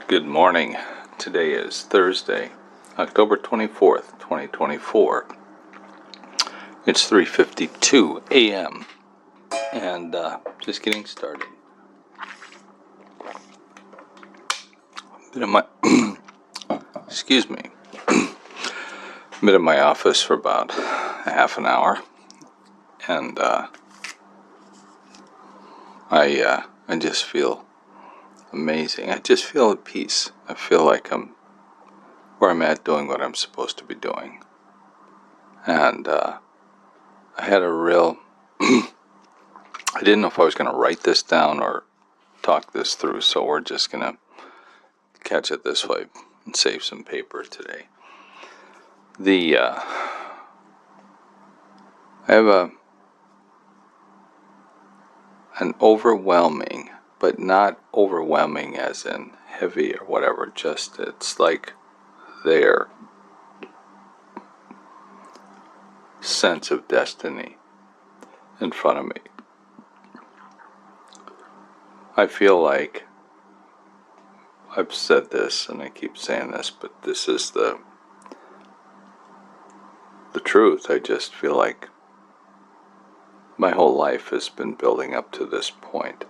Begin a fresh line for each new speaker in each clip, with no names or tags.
Good morning. Today is Thursday, October 24th, 2024. It's 3:52 a.m. and just getting started. Been in my excuse me. Been in my office for about a half an hour, and I just feel amazing. I just feel at peace. I feel like I'm where I'm at, doing what I'm supposed to be doing, and I had a real. I didn't know if I was going to write this down or talk this through, so we're just going to catch it this way and save some paper today. I have an overwhelming, but not overwhelming as in heavy or whatever, just it's like their sense of destiny in front of me. I feel like I've said this and I keep saying this, but this is the truth. I just feel like my whole life has been building up to this point.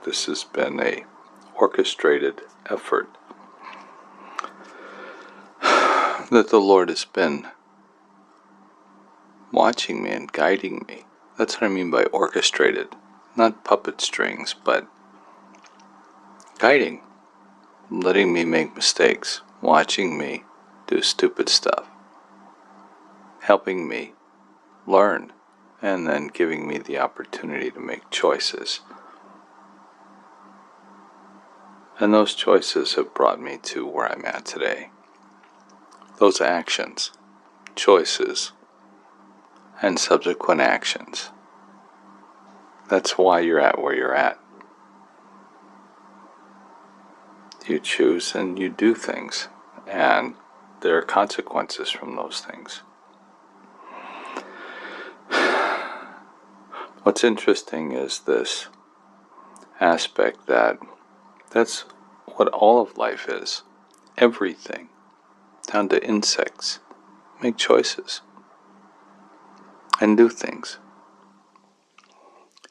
This has been a orchestrated effort that the Lord has been watching me and guiding me. That's what I mean by orchestrated. Not puppet strings, but guiding, letting me make mistakes, watching me do stupid stuff, helping me learn, and then giving me the opportunity to make choices. And those choices have brought me to where I'm at today. Those actions, choices, and subsequent actions. That's why you're at where you're at. You choose and you do things, and there are consequences from those things. What's interesting is this aspect that's what all of life is. Everything, down to insects, make choices and do things.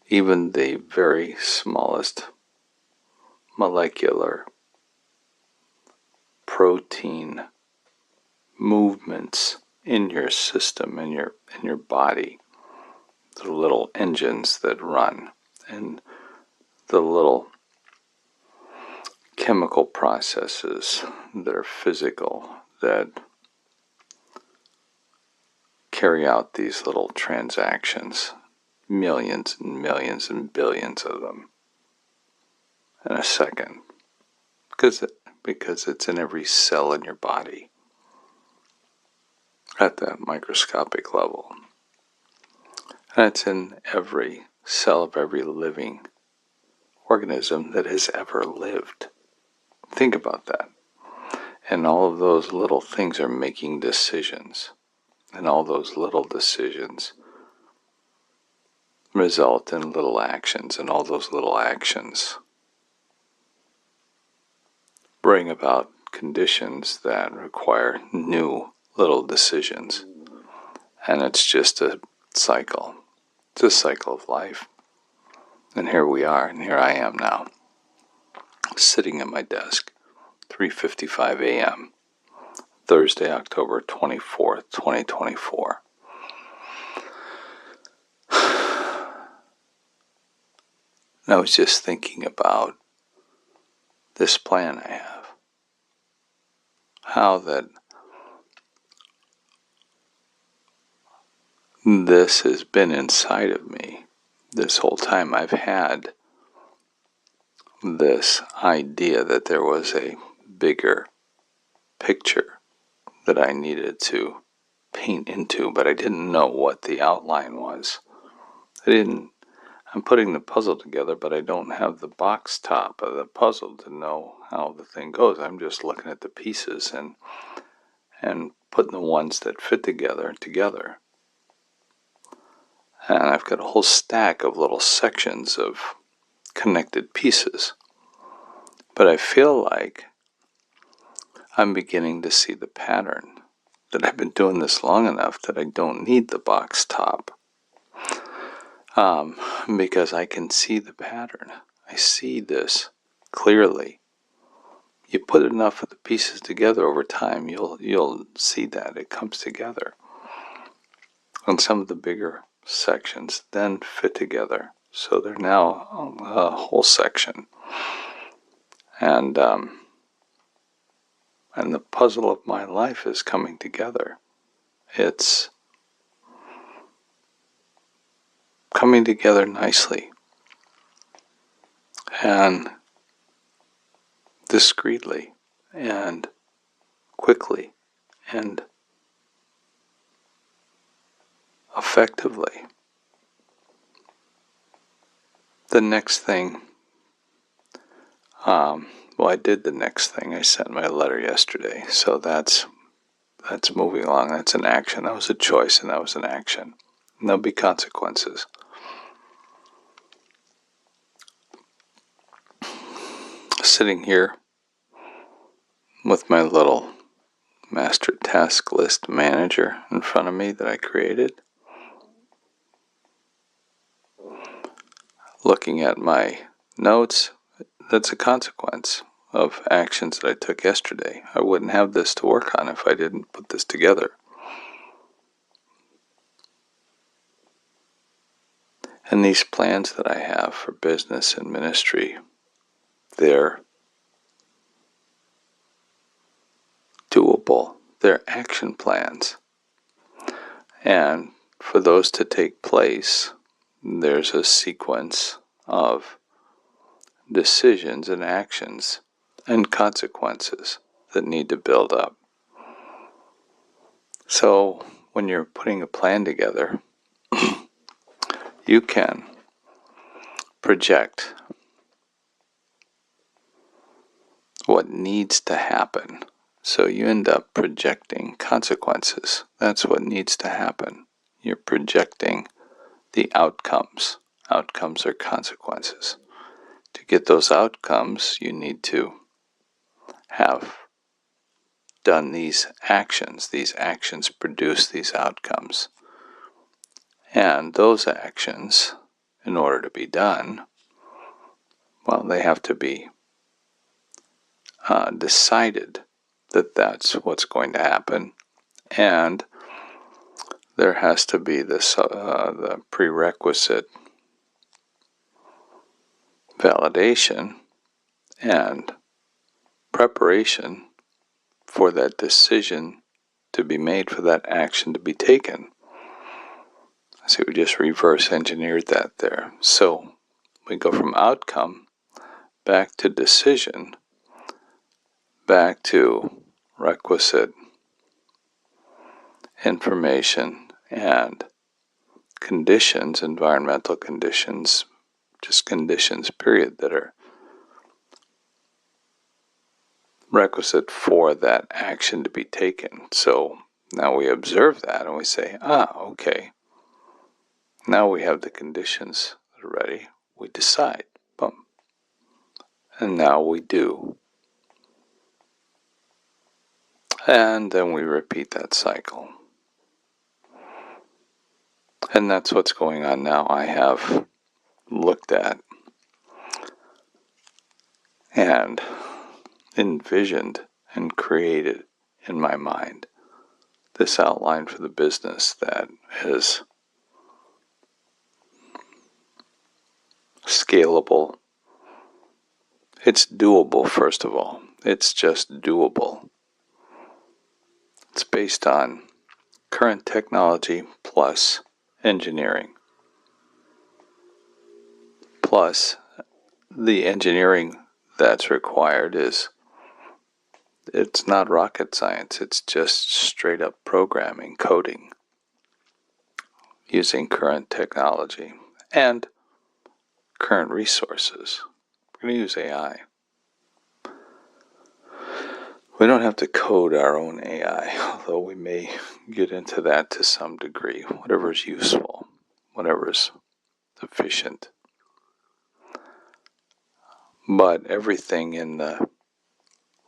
Even the very smallest molecular protein movements in your system, in your body, the little engines that run, and the little chemical processes that are physical that carry out these little transactions, millions and millions and billions of them in a second, because it's in every cell in your body at that microscopic level. And it's in every cell of every living organism that has ever lived. Think about that. And all of those little things are making decisions. And all those little decisions result in little actions. And all those little actions bring about conditions that require new little decisions. And it's just a cycle. It's a cycle of life. And here we are, and here I am now, sitting at my desk, 3:55 a.m., Thursday, October 24th, 2024. And I was just thinking about this plan I have. How that this has been inside of me this whole time. I've had this idea that there was a bigger picture that I needed to paint into, but I didn't know what the outline was. I'm putting the puzzle together, but I don't have the box top of the puzzle to know how the thing goes. I'm just looking at the pieces and putting the ones that fit together. And I've got a whole stack of little sections of connected pieces. But I feel like I'm beginning to see the pattern, that I've been doing this long enough that I don't need the box top. Because I can see the pattern. I see this clearly. You put enough of the pieces together over time, you'll see that it comes together. And some of the bigger sections then fit together, so they're now a whole section. And the puzzle of my life is coming together. It's coming together nicely and discreetly and quickly and effectively. The next thing, I did the next thing. I sent my letter yesterday, so that's moving along. That's an action. That was a choice, and that was an action. And there'll be consequences. Sitting here with my little master task list manager in front of me that I created, looking at my notes, that's a consequence of actions that I took yesterday. I wouldn't have this to work on if I didn't put this together. And these plans that I have for business and ministry, they're doable. They're action plans. And for those to take place, there's a sequence of decisions and actions and consequences that need to build up. So when you're putting a plan together, you can project what needs to happen. So you end up projecting consequences. That's what needs to happen. You're projecting the outcomes. Outcomes are consequences. To get those outcomes, you need to have done these actions. These actions produce these outcomes. And those actions, in order to be done, well, they have to be decided that that's what's going to happen. And there has to be this the prerequisite validation and preparation for that decision to be made, for that action to be taken. So we just reverse engineered that there. So we go from outcome back to decision, back to requisite information and conditions, environmental conditions, just conditions, period, that are requisite for that action to be taken. So now we observe that and we say, okay, now we have the conditions that are ready. We decide, boom, and now we do. And then we repeat that cycle. And that's what's going on now. I have looked at and envisioned and created in my mind this outline for the business that is scalable. It's doable, first of all. It's just doable. It's based on current technology plus engineering. Plus, the engineering that's required it's not rocket science. It's just straight up programming, coding, using current technology and current resources. We're going to use AI. We don't have to code our own AI, although we may get into that to some degree. Whatever is useful, whatever is efficient. But everything in the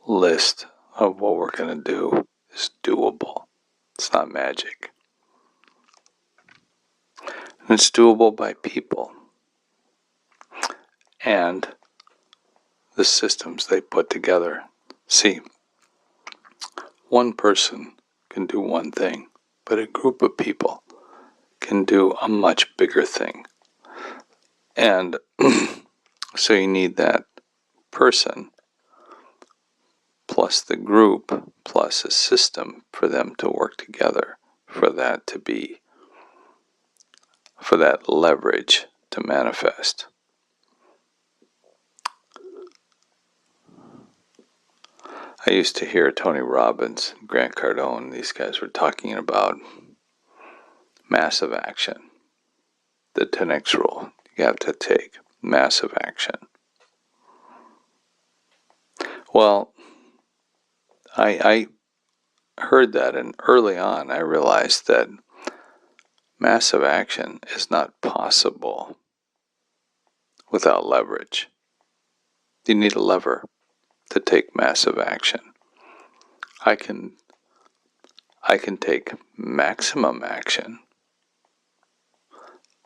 list of what we're going to do is doable. It's not magic. And it's doable by people and the systems they put together. See, one person can do one thing, but a group of people can do a much bigger thing. And so you need that person plus the group plus a system for them to work together, for that leverage to manifest. I used to hear Tony Robbins, Grant Cardone, these guys were talking about massive action. The 10X rule. You have to take massive action. Well, I heard that, and early on I realized that massive action is not possible without leverage. You need a lever to take massive action. I can take maximum action.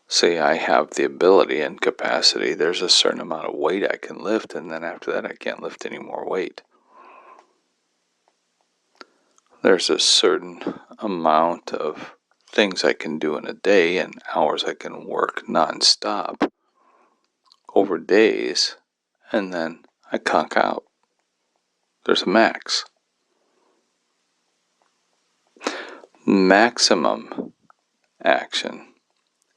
Say I have the ability and capacity, there's a certain amount of weight I can lift, and then after that I can't lift any more weight. There's a certain amount of things I can do in a day and hours I can work nonstop over days, and then I conk out. There's a max. Maximum action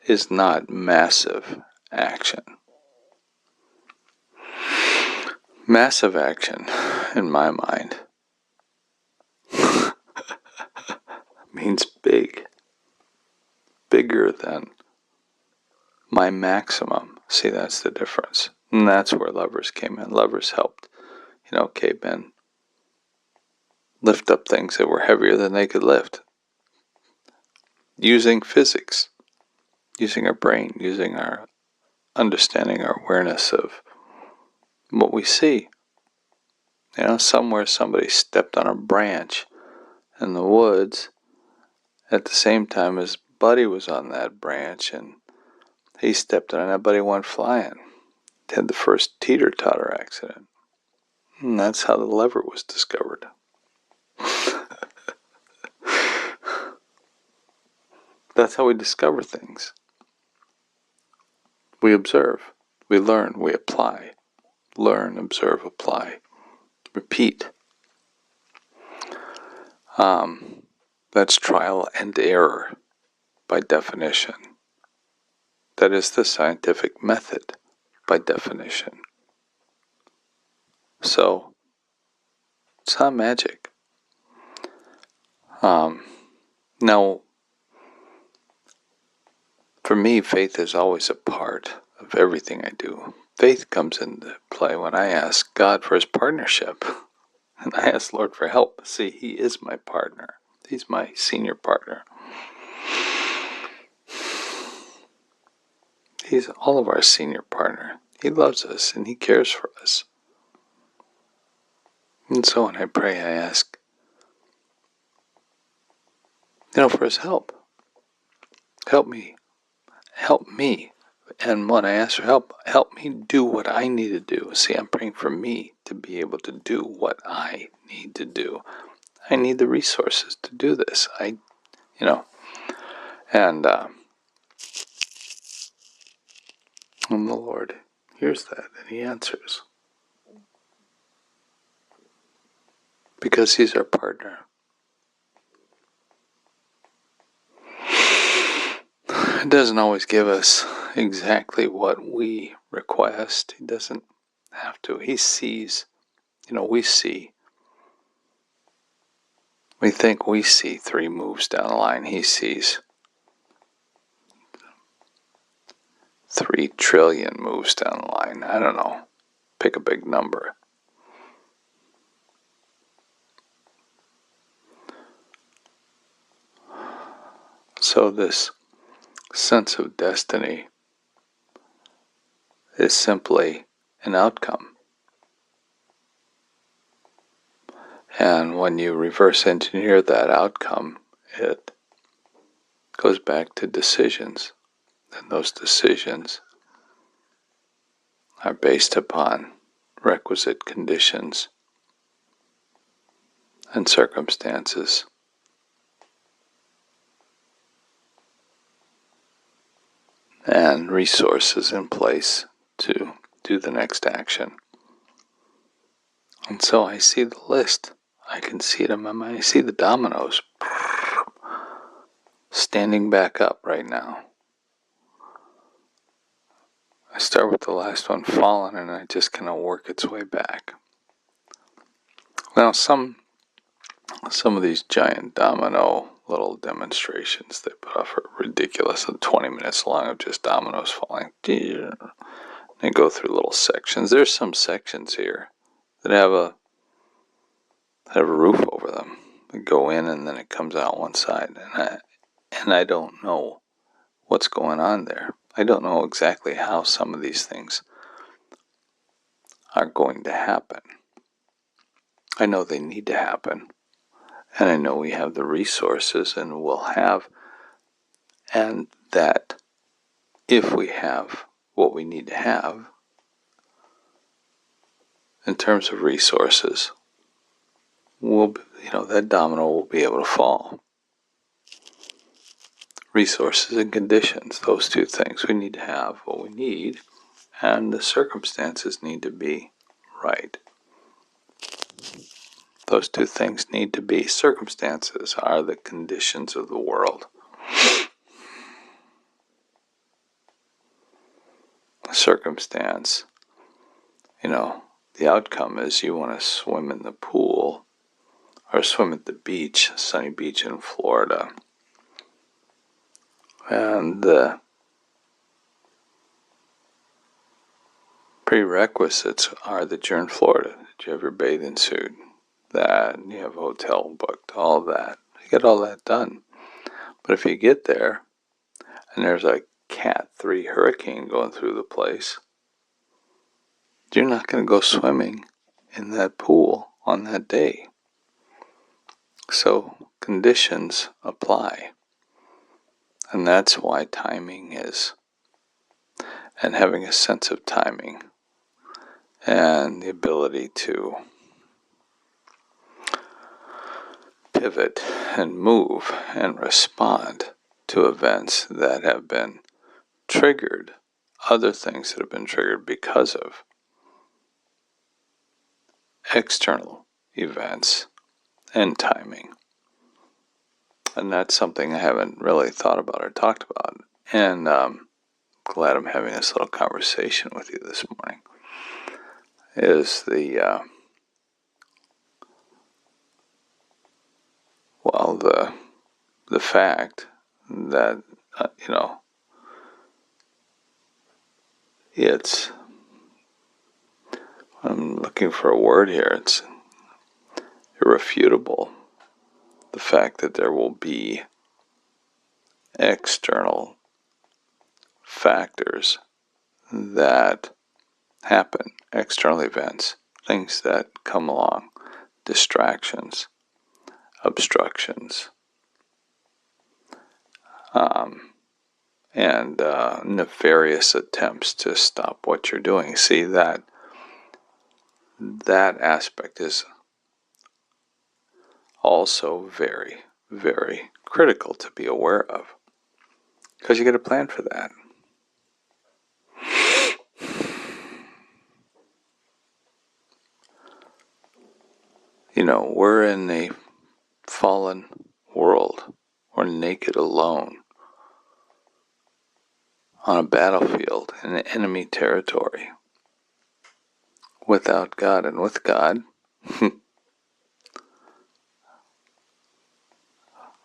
is not massive action. Massive action, in my mind, means big. Bigger than my maximum. See, that's the difference. And that's where levers came in. Levers helped, cavemen lift up things that were heavier than they could lift. Using physics, using our brain, using our understanding, our awareness of what we see. Somewhere somebody stepped on a branch in the woods at the same time his buddy was on that branch, and he stepped on it and that buddy went flying. Had the first teeter-totter accident. And that's how the lever was discovered. That's how we discover things. We observe, we learn, we apply. Learn, observe, apply. Repeat. That's trial and error by definition. That is the scientific method by definition. So, it's not magic. Now, for me, faith is always a part of everything I do. Faith comes into play when I ask God for his partnership. And I ask Lord for help. See, he is my partner. He's my senior partner. He's all of our senior partner. He loves us and he cares for us. And so when I pray, I ask, for his help. Help me. Help me. And when I ask for help me do what I need to do. See, I'm praying for me to be able to do what I need to do. I need the resources to do this. And the Lord hears that and he answers. Because he's our partner. He doesn't always give us exactly what we request. He doesn't have to. He sees, we see. We think we see 3 moves down the line. He sees 3 trillion moves down the line. I don't know. Pick a big number. So this sense of destiny is simply an outcome. And when you reverse engineer that outcome, it goes back to decisions. And those decisions are based upon requisite conditions and circumstances. And resources in place to do the next action. And so I see the list. I can see it in my mind. I see the dominoes standing back up right now. I start with the last one falling, and I just kind of work its way back. Now, some of these giant domino little demonstrations they put off are ridiculous. 20 minutes long of just dominoes falling. They go through little sections. There's some sections here that have a roof over them. They go in and then it comes out one side, and I don't know what's going on there. I don't know exactly how some of these things are going to happen. I know they need to happen, and I know we have the resources and will have, and that if we have what we need to have in terms of resources, that domino will be able to fall. Resources and conditions, those two things. We need to have what we need, and the circumstances need to be right. Those two things need to be. Circumstances are the conditions of the world. Circumstance, the outcome is you want to swim in the pool or swim at the beach, sunny beach in Florida. And the prerequisites are that you're in Florida, that you have your bathing suit, that you have a hotel booked, all that. You get all that done. But if you get there and there's a Cat 3 hurricane going through the place, you're not going to go swimming in that pool on that day. So conditions apply. And that's why timing is, and having a sense of timing and the ability to pivot and move and respond to events that have been triggered, other things that have been triggered because of external events and timing. And that's something I haven't really thought about or talked about. And glad I'm having this little conversation with you this morning. Is the fact that it's, I'm looking for a word here, it's irrefutable, the fact that there will be external factors that happen, external events, things that come along, distractions, obstructions, and nefarious attempts to stop what you're doing. See, that aspect is also very, very critical to be aware of, because you got to plan for that. We're in a fallen world. We're naked alone on a battlefield in enemy territory, without God. And with God,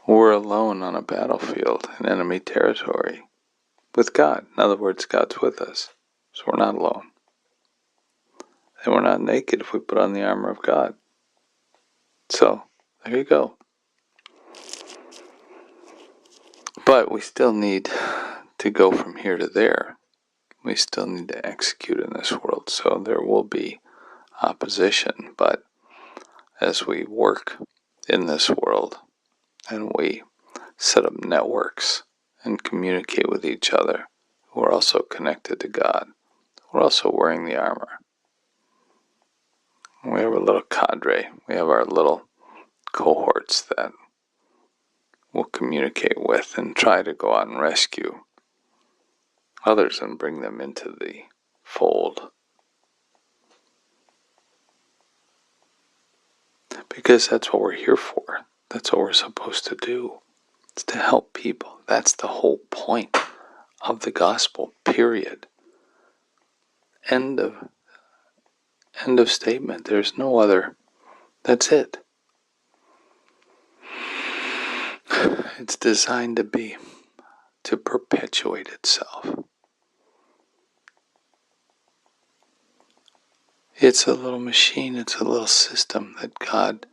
we're alone on a battlefield in enemy territory with God. In other words, God's with us, so we're not alone. And we're not naked if we put on the armor of God. So, there you go. But we still need to go from here to there. We still need to execute in this world. So there will be opposition. But as we work in this world and we set up networks and communicate with each other, we're also connected to God. We're also wearing the armor. We have a little cadre. We have our little cohorts that we'll communicate with and try to go out and rescue others and bring them into the fold. Because that's what we're here for. That's what we're supposed to do. It's to help people. That's the whole point of the gospel, period. End of statement. There's no other. That's it. It's designed to perpetuate itself. It's a little machine, it's a little system that God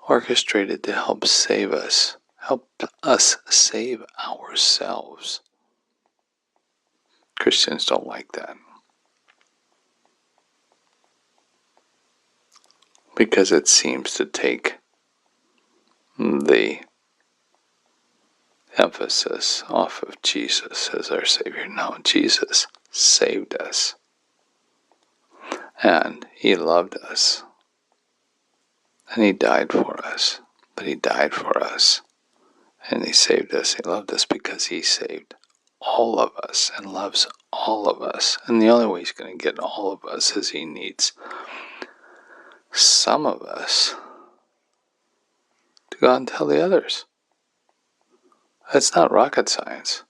orchestrated to help save us, help us save ourselves. Christians don't like that. Because it seems to take the emphasis off of Jesus as our Savior. No, Jesus saved us. And He loved us. And He died for us. But He died for us. And He saved us. He loved us because He saved all of us and loves all of us. And the only way He's going to get all of us is He needs some of us to go out and tell the others. That's not rocket science.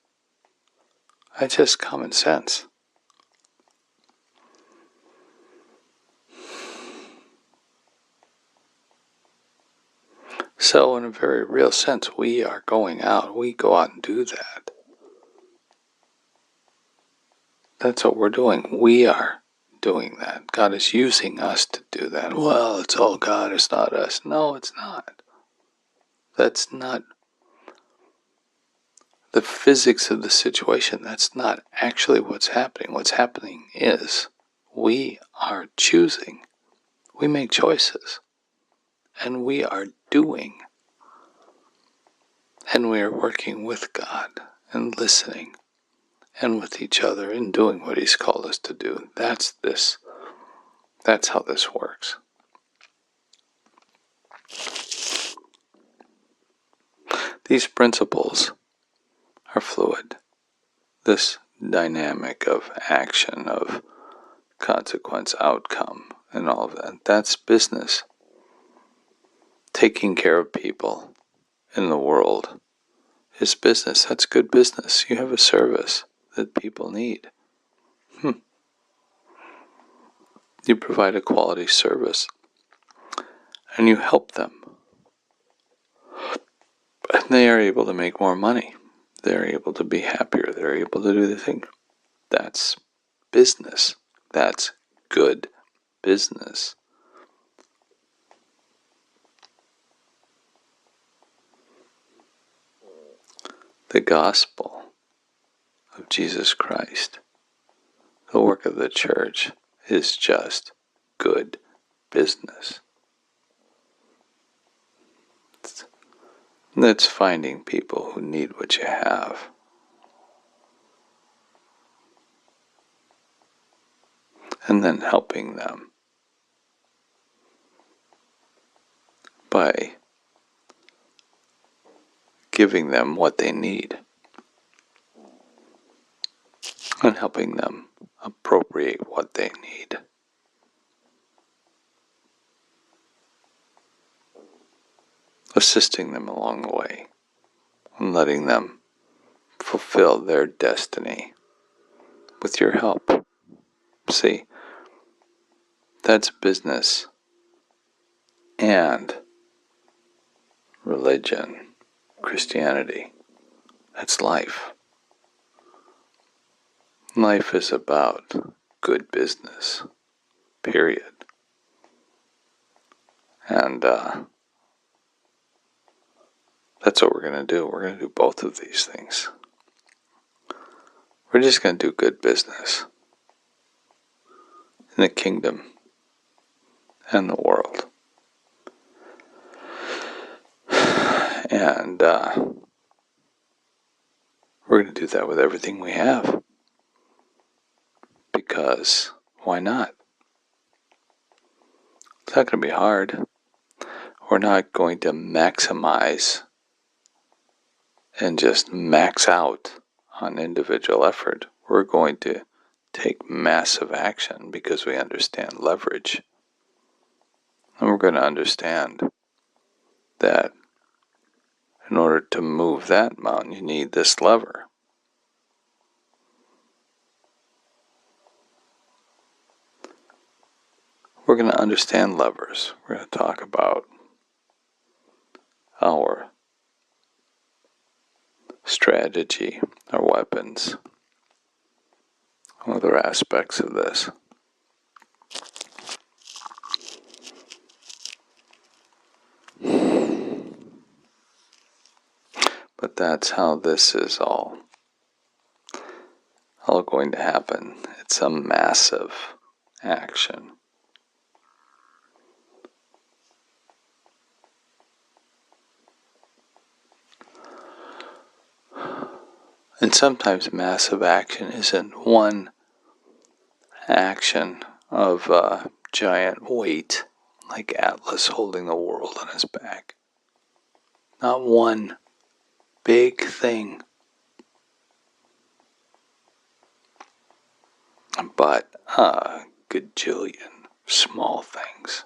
That's just common sense. So in a very real sense, we are going out. We go out and do that. That's what we're doing. We are doing that. God is using us to do that. Well, it's all God, it's not us. No, it's not. That's not the physics of the situation. That's not actually what's happening. What's happening is we are choosing. We make choices. And we are doing. And we are working with God and listening and with each other and doing what He's called us to do. That's how this works. These principles are fluid. This dynamic of action, of consequence, outcome, and all of that, that's business. Taking care of people in the world is business. That's good business. You have a service that people need. You provide a quality service and you help them. And they are able to make more money. They're able to be happier. They're able to do the thing. That's business. That's good business. The gospel of Jesus Christ, the work of the church, is just good business. It's finding people who need what you have. And then helping them by giving them what they need and helping them appropriate what they need. Assisting them along the way and letting them fulfill their destiny with your help. See, that's business and religion, Christianity. That's life. Life is about good business, period. And that's what we're going to do. We're going to do both of these things. We're just going to do good business in the kingdom and the world. And we're going to do that with everything we have. Because why not? It's not going to be hard. We're not going to maximize and just max out on individual effort. We're going to take massive action because we understand leverage. And we're going to understand that in order to move that mountain, you need this lever. We're going to understand levers. We're going to talk about our strategy, our weapons, other aspects of this. But that's how this is all going to happen. It's a massive action. And sometimes massive action isn't one action of giant weight, like Atlas holding the world on his back. Not one big thing, but a gajillion small things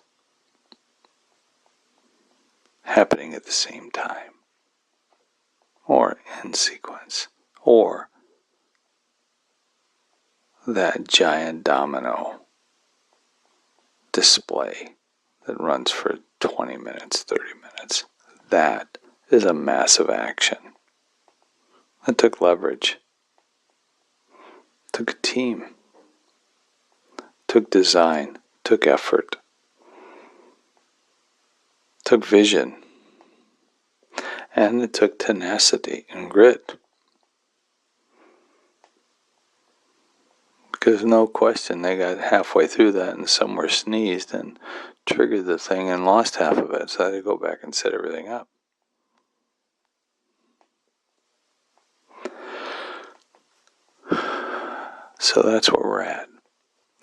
happening at the same time, or in sequence, or that giant domino display that runs for 20 minutes, 30 minutes. That is a massive action. It took leverage, took a team, took design, took effort, took vision, and it took tenacity and grit. Because no question, they got halfway through that and somewhere sneezed and triggered the thing and lost half of it, so I had to go back and set everything up. So that's where we're at.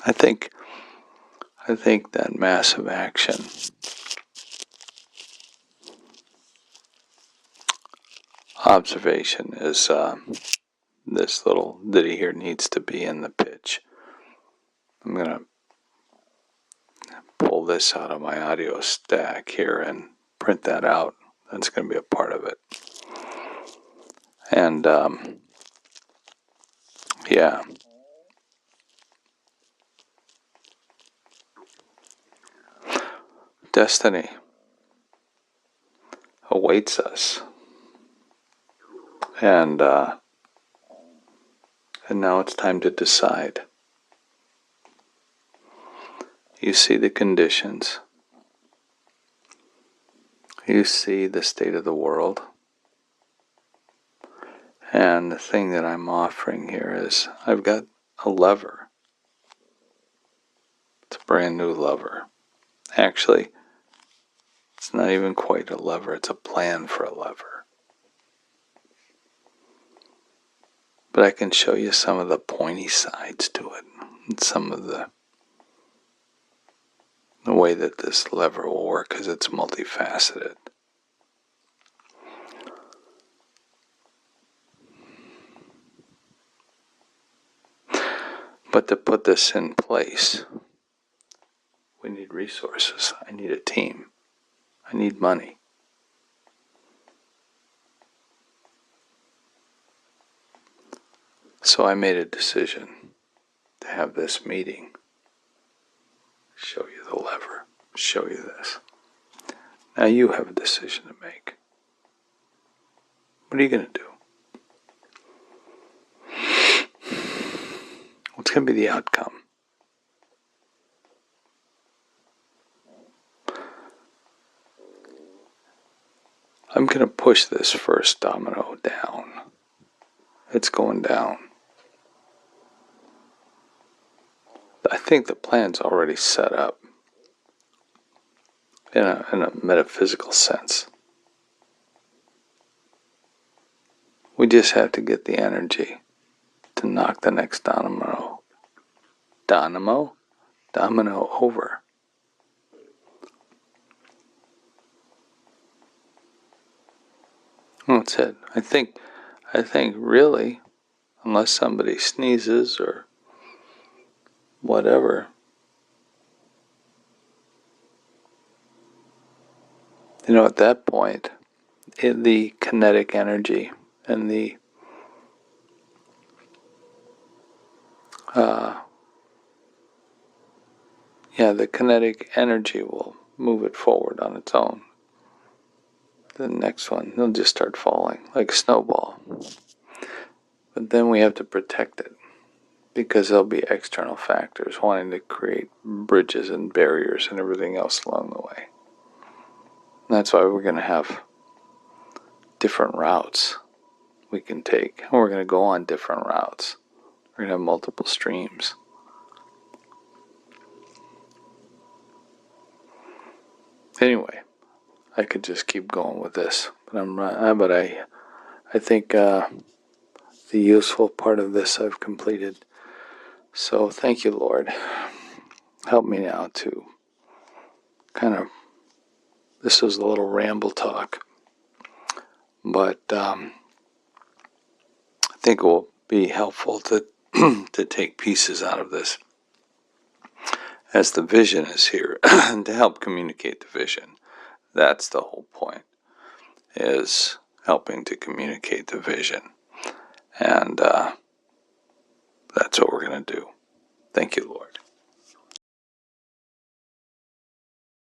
I think that massive action observation is this little ditty here needs to be in the pitch. I'm going to pull this out of my audio stack here and print that out. That's going to be a part of it. And yeah. Destiny awaits us. And now it's time to decide. You see the conditions. You see the state of the world. And the thing that I'm offering here is I've got a lever. It's a brand new lever. Actually, it's not even quite a lever, it's a plan for a lever. But I can show you some of the pointy sides to it, and some of the way that this lever will work, because it's multifaceted. But to put this in place, we need resources. I need a team. I need money. So I made a decision to have this meeting. Show you the lever. Show you this. Now you have a decision to make. What are you going to do? What's going to be the outcome? I'm going to push this first domino down. It's going down. I think the plan's already set up in a metaphysical sense. We just have to get the energy to knock the next domino over. That's it. I think really, unless somebody sneezes or whatever, at that point, the kinetic energy and the the kinetic energy will move it forward on its own. The next one, it'll just start falling like a snowball. But then we have to protect it because there'll be external factors wanting to create bridges and barriers and everything else along the way. And that's why we're going to have different routes we can take. And we're going to go on different routes. We're going to have multiple streams. Anyway, I could just keep going with this, but I think the useful part of this I've completed. So thank you, Lord. Help me now to this was a little ramble talk, but I think it will be helpful to to take pieces out of this, as the vision is here, and to help communicate the vision. That's the whole point, is helping to communicate the vision. And that's what we're going to do. Thank you, Lord.